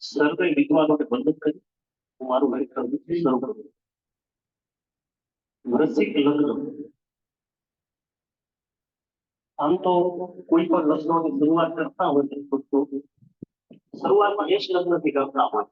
સર્વે વિદ્વાનોને વંદન કરી હું મારું લેખન શરૂ કરું. વૃશ્ચિક લગ્ન. આમ તો કોઈ પણ લગ્નોની શરૂઆત કરતા હોય તો શરૂઆતમાં યશ લગ્નથી કરતા હોય.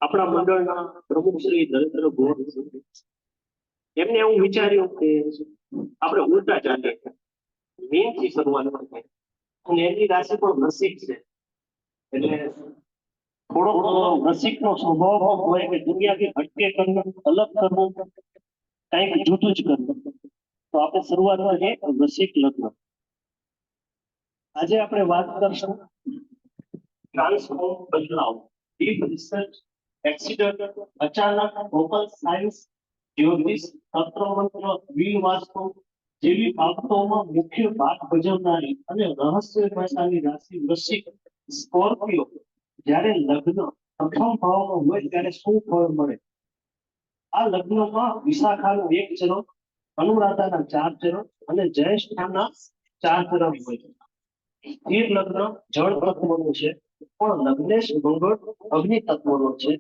આપણા મંડળના પ્રમુખ શ્રી નરેન્દ્ર ગોર એમને એવું વિચાર્યું કે આપણે ઉલટા ચાલીએ, મીનથી શરૂઆત કરીએ અને એની રાશિ પણ વૃશ્ચિક છે એટલે થોડો વૃશ્ચિકનો સ્વભાવ હોય કે દુનિયાથી હટકે કરવું, અલગ કરવું, કંઈક જુદું જ કરવું. તો આપણે શરૂઆત કરીએ વૃશ્ચિક લગ્ન. આજે આપણે વાત કરશું ટ્રાન્સફોર્મ, બદલાવ, ડીપ રિસર્ચ, એક્સિડન્ટ, અચાનક, ઓપન સાયન્સ, જ્યોતિષ, તંત્રમંત્ર, વીર વાસ્તુ જેવી બાબતોમાં મુખ્ય ભાગ ભજવનારી અને રહસ્યમયતાની રાશિ વૃશ્ચિક સ્કોર્પિયો જ્યારે લગ્ન પ્રથમ ભાવમાં હોય ત્યારે શું ફળ મળે? આ લગ્નમાં વિશાખાનું એક ચરણ, અનુરાધાના 4 ચરણ અને જ્યેષ્ઠાના 4 ચરણ હોય છે. સ્થિર લગ્ન જળ તત્વનું છે પણ લગ્નેશ મંગળ અગ્નિ તત્વનો છે.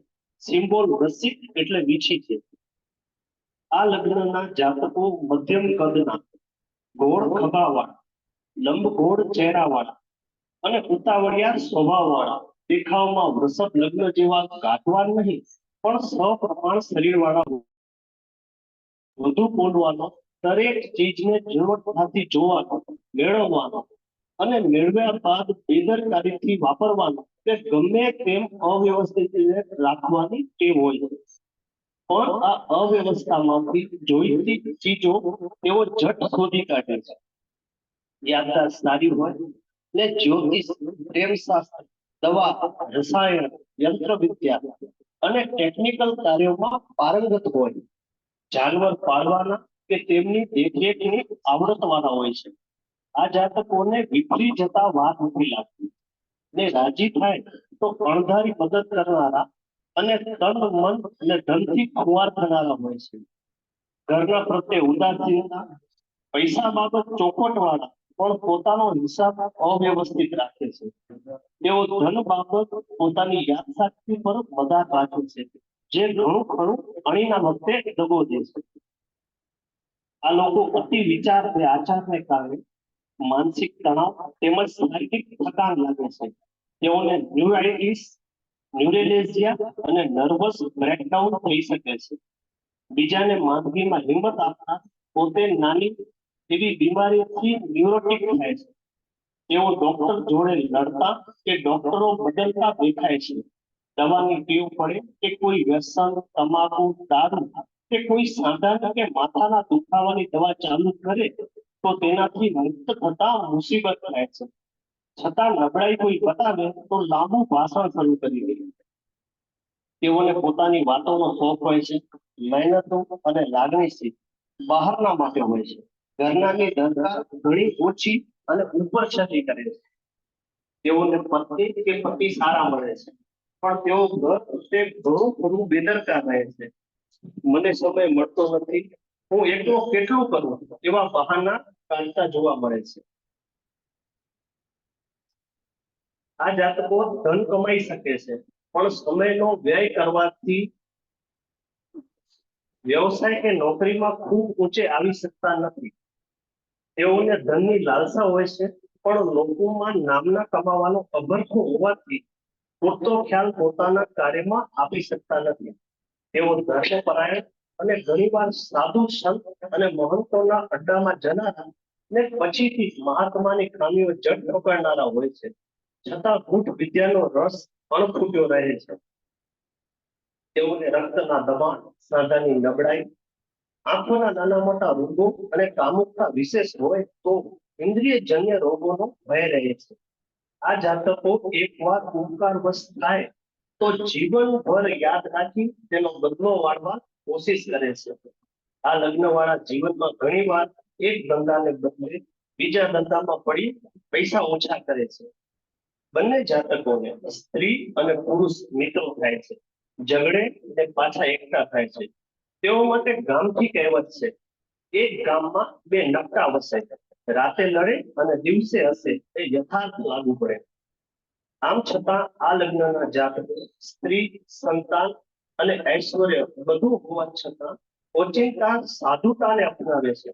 સિમ્બોલ વૃશ્ચિક એટલે વીછી છે. આ લગ્નના જાતકો મધ્યમ કદના, ગોળ ખભાવાળા, લંબગોળ ચહેરાવાળા અને ઉતાવળિયા સ્વભાવવાળા, દેખાવમાં વૃષભ લગ્ન જેવા ગાંઠવાન નહીં પણ સપ્રમાણ શરીરવાળા, વધુ બોલવાનો, દરેક ચીજને ઝીણવટથી જોવાનો, મેળવવાનો અને મેળવ્યા બાદ બેદરકારીથી વાપરવાનો કે ગમે તેમ અવ્યવસ્થિત રાખવાની ટેવ હોય છે. પણ આ અવ્યવસ્થામાંથી જોઈતી ચીજો તેઓ ઝટ શોધી કાઢે છે. યાદદાસ્ત સારી હોય ને જ્યોતિષ, પ્રેમશાસ્ત્ર, દવા, રસાયણ, યંત્રવિદ્યા અને ટેકનિકલ કાર્યોમાં પારંગત હોય. જાનવર પાળવાના કે તેમની દેખરેખની આવડતવાળા હોય છે. આ જાતકોને વિપરી જતા વાત નથી લાગતી ને રાજી થાય તો અણધારી મદદ કરનારા અને તન, મન અને ધનથી ખુવાર થનારા હોય છે. ઘરના પ્રત્યે ઉદાસીનતા, પૈસા બાબત ચોખવટવાળા પણ પોતાનો હિસાબ અવ્યવસ્થિત રાખે છે. તેઓ ધન બાબત પોતાની યાદશક્તિ પર મદાર રાખે છે, જે ઘણું ખરું અણીના વખતે દગો દે છે. આ લોકો અતિ વિચાર અને આચારને કારણે માનસિક તણાવ તેમજ શારીરિક થકાન લાગે છે. તેઓને ન્યુરાઇટિસ, ન્યુરેલેજિયા અને નર્વસ બ્રેકડાઉન થઈ શકે છે. બીજાને માંદગીમાં હિંમત આપતા પોતે નાની એવી બીમારીથી ન્યુરોટિક થાય છે. તેઓ ડોક્ટર જોડે લડતા કે ડોક્ટરો બદલતા દેખાય છે. દવાની ટેવ પડે કે કોઈ વ્યસન, તમાકુ, દારૂ કે કોઈ સાંધાના કે માથાના દુખાવાની દવા ચાલુ કરે તો તેનાથી મુક્ત થતા મુસીબત થાય છે. છતાં નબળાઈ કોઈ બતાવે તો લાંબુ ભાષણ શરૂ કરી દે. તેઓને પોતાની વાતોનો શોખ હોય છે. મહેનતુ અને લાગણીશીલ બહારના માટે હોય છે. ઘરનાની દરકાર ઘણી ઓછી અને ઉપરછતી કરે છે. તેઓને પત્ની કે પતિ સારા મળે છે પણ તેઓ ઘર પ્રત્યે ઘણું ખરું બેદરકાર રહે છે. મને સમય મળતો નથી, હું એકલો કેટલું કરું એવા બહાના કાઢતા જોવા મળે છે. આ જાતકો ધન કમાઈ શકે છે પણ સમયનો વ્યય કરવાથી વ્યવસાય કે નોકરીમાં ખૂબ ઊંચે આવી શકતા નથી. તેઓને ધનની લાલસા હોય છે પણ લોકોમાં નામના કમાવાનો અભરખો હોવાથી પૂરતો ખ્યાલ પોતાના કાર્યમાં આપી શકતા નથી. તેઓ ધર્મપરાયણ અને ઘણીવાર સાધુ સંત અને મહંતોના અડ્ડામાં જનારા ને પછીથી મહાત્માની ખામીઓ જડ પકડનારા હોય છે. છતાં ગૂઢ વિદ્યાનો રસ અણખૂટ્યો રહે છે. તેઓને રક્તના દબાણ, સાંધાની નબળાઈ, આંખોના નાના મોટા રોગો અને કામુકતા વિશેષ હોય તો ઇન્દ્રિયજન્ય રોગોનો ભય રહે છે. આ જાતકો એકવાર ઉપકારવશ થાય તો જીવનભર યાદ રાખી તેનો બદલો વાળવા કોશિશ કરે છે. આ લગ્નવાળા જીવનમાં ઘણીવાર એક ધંધાને બદલે બીજા ધંધામાં પડી પૈસા ઓછા કરે છે. બંને જાતકોને સ્ત્રી અને પુરુષ મિત્રો થાય છે, ઝઘડે અને પાછા એકઠા થાય છે. તેઓ માટે ગામથી કહેવત છે, એક ગામમાં બે નકટા વસે, રાતે લડે અને દિવસે હસે, એ યથાર્થ લાગુ પડે. આમ છતાં આ લગ્નના જાતકો સ્ત્રી, સંતાન અને ઐશ્વર્ય બધું હોવા છતાં ઓચિંતા સાધુતાને અપનાવે છે.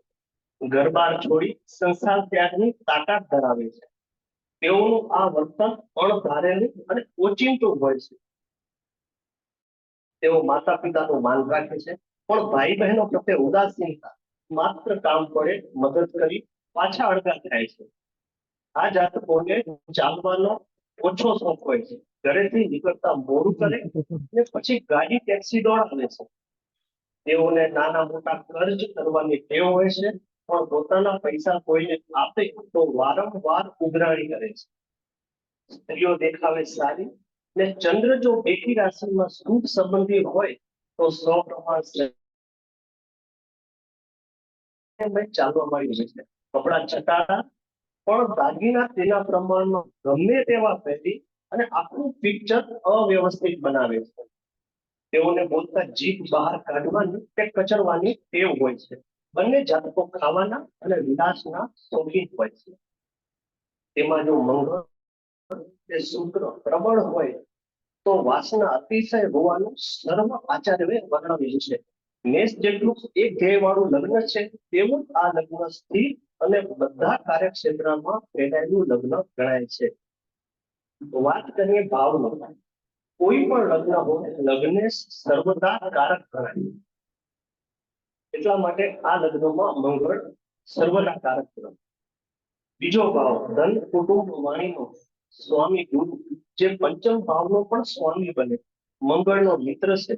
ઘરબાર છોડી સંસાર ત્યાગની તાકાત ધરાવે છે. તેઓનું આ વર્તન અણધારેલું અને ઓચિંતું હોય છે. તેઓ માતા પિતાનું માન રાખે છે, પણ ભાઈ બહેનો પ્રત્યે ઉદાસીનતા, માત્ર કામ પડે મદદ કરી પાછા અળગા થાય છે. આ જાતકોને ચાલવાનો ઓછો શોખ હોય છે. ઘરેથી નીકળતા મોડું કરે અને પછી ગાડી ટેક્સી દોડાવે છે. તેઓને નાના મોટા ખર્ચ કરવાની ટેવ હોય છે, પણ પોતાના પૈસા કોઈને આપે તો વારંવાર ઉઘરાણી કરે છે. સ્ત્રીઓ દેખાવે સારી ને ચંદ્ર જો બેઠી રાશિમાં સુખ સંબંધી હોય તો 100% ચાલવા માંડી છે. કપડા છટાડા પણ દાગીના તેના પ્રમાણમાં ગમે તેવા પહેરી અને આખું પિક્ચર અવ્યવસ્થિત બનાવે છે. તેઓને બોલતા જીભ બહાર કાઢવાની કે કચરવાની ટેવ હોય છે. બંને જાતકો ખાવાના અને વિલાસના શોખીન હોય છે. તેમાં જો મંગળ કે શુક્ર પ્રબળ હોય તો વાસના અતિશય હોવાનું સર્વ આચાર્યએ વર્ણવ્યું છે. મેષ જેટલું એક ધ્યેયવાળું લગ્ન છે તેવું આ લગ્ન સ્થિર અને બધા કાર્યક્ષેત્રમાં ફેલાયેલું લગ્ન ગણાય છે. વાત કરીએ ભાવનો. કોઈ પણ લગ્ન હોય લગ્ને સર્વદા કારક ગણાય. એટલા માટે આ લગ્નમાં મંગળ સર્વદા કારક ગણાય. બીજો ભાવ ધન, કુટુંબ, વાણીનો સ્વામી ગુરુ, જે પંચમ ભાવનો પણ સ્વામી બને. મંગળનો મિત્ર છે.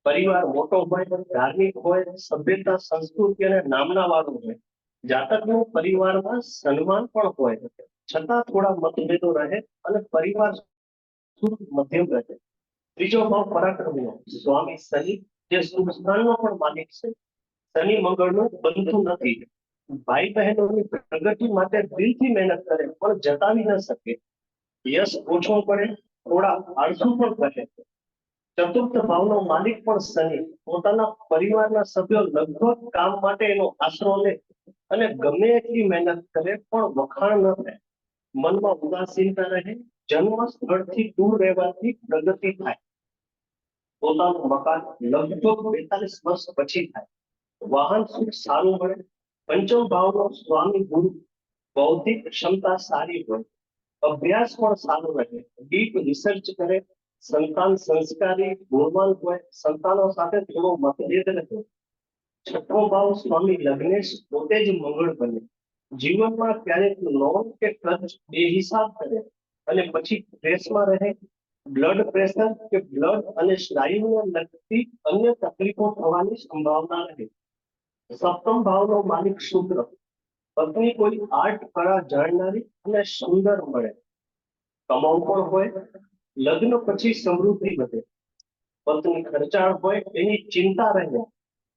પરિવાર મોટો હોય, ધાર્મિક હોય, સભ્યતા, સંસ્કૃતિ અને નામના વાળો હોય. જાતકનું પરિવારમાં સન્માન પણ હોય, છતાં થોડા મતભેદો રહે અને પરિવાર મધ્યમ રહે. ત્રીજો ભાવ પરાક્રમનો સ્વામી શનિ, જે શુભ સ્થાનનો પણ માલિક છે. શનિ મંગળનું બંધુ નથી. ભાઈ બહેનોની પ્રગતિ માટે દિલથી મહેનત કરે પણ જતાવી ન શકે. યશ ઓછો પડે, થોડા આળસુ પણ કહે. ચતુર્થ ભાવનો માલિક પણ શનિ, પોતાના પરિવારના સભ્યો લગભગ કામ માટે એનો આશરો લે અને ગમે એટલી મહેનત કરે પણ વખાણ ન થાય. મનમાં ઉદાસીનતા રહે. જન્મ સ્થળથી દૂર રહેવાથી પ્રગતિ થાય. પોતાનું મકાન લગભગ 42 વર્ષ પછી થાય. વાહન સુખ સારું મળે. પંચમ ભાવનો સ્વામી ગુરુ, બૌદ્ધિક ક્ષમતા સારી હોય. અભ્યાસ પણ સારો રહે. ડીપ રિસર્ચ કરે. સંતાન સંસ્કારી ગુણવાન હોય. સંતાનો સાથે થોડો મતભેદ રહે. છઠ્ઠો ભાવ સ્વામી લગ્નેશ પોતે જ મંગળ બને. જીવનમાં ક્યારેક લોન કે ખર્ચ બેહિસાબ કરે અને પછી સ્ટ્રેસમાં રહે. બ્લડ પ્રેશર કે બ્લડ અને સ્નાયુને લગતી અન્ય તકલીફો થવાની સંભાવના રહે. સપ્તમ ભાવનો માલિક શુક્ર, પત્ની કોઈ આર્ટ કળા જાણનારી અને સુંદર મળે. કમાવું પણ હોય. લગ્ન પછી સમૃદ્ધિ વધે. પત્ની ખર્ચાળ હોય એની ચિંતા રહે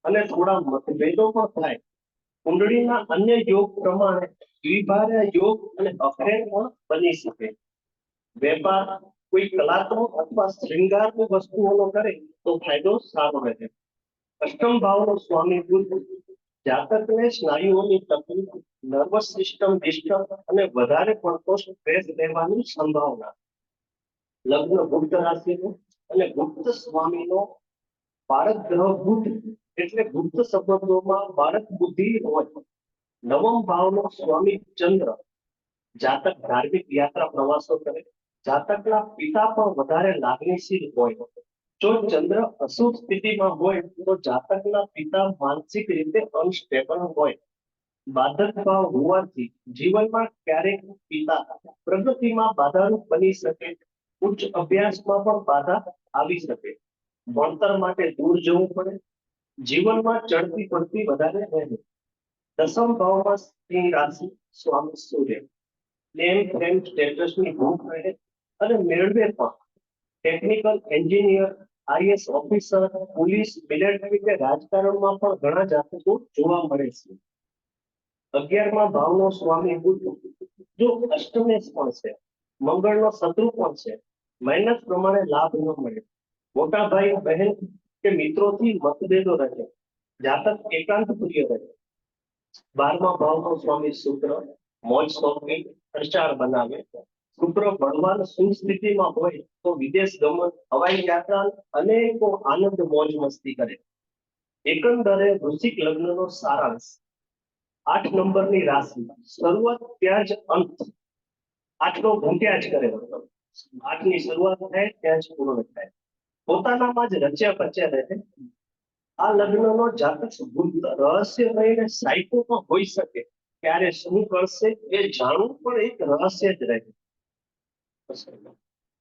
અને થોડા મતભેદો પણ થાય. કુંડળીના અન્ય યોગ પ્રમાણે દ્વિભાર્ય યોગ અને અફેર પણ બની શકે. વેપાર કોઈ કલાત્મક અથવા શૃંગારની વસ્તુઓનો કરે તો ફાયદો સારો રહે. અષ્ટમ ભાવનો સ્વામી બુધ, જાતકને સ્નાયુઓની તકલીફ, નર્વસ સિસ્ટમ ડિસ્ટર્બ અને વધારે પડતો સ્ટ્રેસ રહેવાની સંભાવના. લગ્ન ગુપ્ત રાશિનું અને ગુપ્ત સ્વામીનો બાળક ગ્રહ બુધ, એટલે ગુપ્ત સંબંધોમાં બાળક બુદ્ધિ હોય. નવમ ભાવનો સ્વામી ચંદ્ર, જાતક ધાર્મિક યાત્રા પ્રવાસો કરે. જાતકના પિતા પણ વધારે લાગણીશીલ હોય. જો ચંદ્ર અશુભ સ્થિતિમાં હોય તો જાતકના પિતા માનસિક રીતે અનસ્ટેબલ હોય. બાધક ભાવ હોવાથી જીવનમાં ક્યારેક પિતા પ્રગતિમાં બાધારૂપ બની શકે. ઉચ્ચ અભ્યાસમાં પણ બાધા આવી શકે. ભણતર માટે દૂર જવું પડે. જીવનમાં ચડતી પડતી વધારે રહે. દસમ ભાવમાં સિંહ રાશિ, સ્વામી સૂર્ય, નેમ ફેમ સ્ટેટસની ભૂખ રહે અને મેળવે પણ. Technical engineer, IAS officer, police, military કે રાજકારણમાં પણ ઘણા જાતકો જોવા મળે છે. 11મા ભાવનો સ્વામી બુધ, જો અષ્ટમેશ પણ છે, મંગળનો શત્રુ પણ છે. મહેનત પ્રમાણે લાભ ન મળે. મોટા ભાઈ બહેન કે મિત્રોથી મતભેદો રહે. જાતક એકાંત પ્રિય રહે. 12મા ભાવનો સ્વામી શુક્ર, મોજ શોખની ખર્ચાળ બનાવે. શુક્ર બળવાન શુભ સ્થિતિમાં હોય તો વિદેશ ગમન, હવાઈ યાત્રા, અનેકો આનંદ મોજ મસ્તી કરે. એકંદરે વૃશ્ચિક લગ્નનો સારાંશ. 8 નંબરની રાશિ શરૂઆત ત્યાં જ અંત. 8નો ઘૂંટ્યા જ કરે. મતલબ 8ની શરૂઆત થાય ત્યાં જ પૂર્ણ થાય. પોતાનામાં જ રચ્યા પચ્યા રહે. આ લગ્નનો જાતક ગુપ્ત રહસ્યમય ને સાયકો પણ હોઈ શકે. ક્યારે શું કરશે એ જાણવું પણ એક રહસ્ય જ રહે.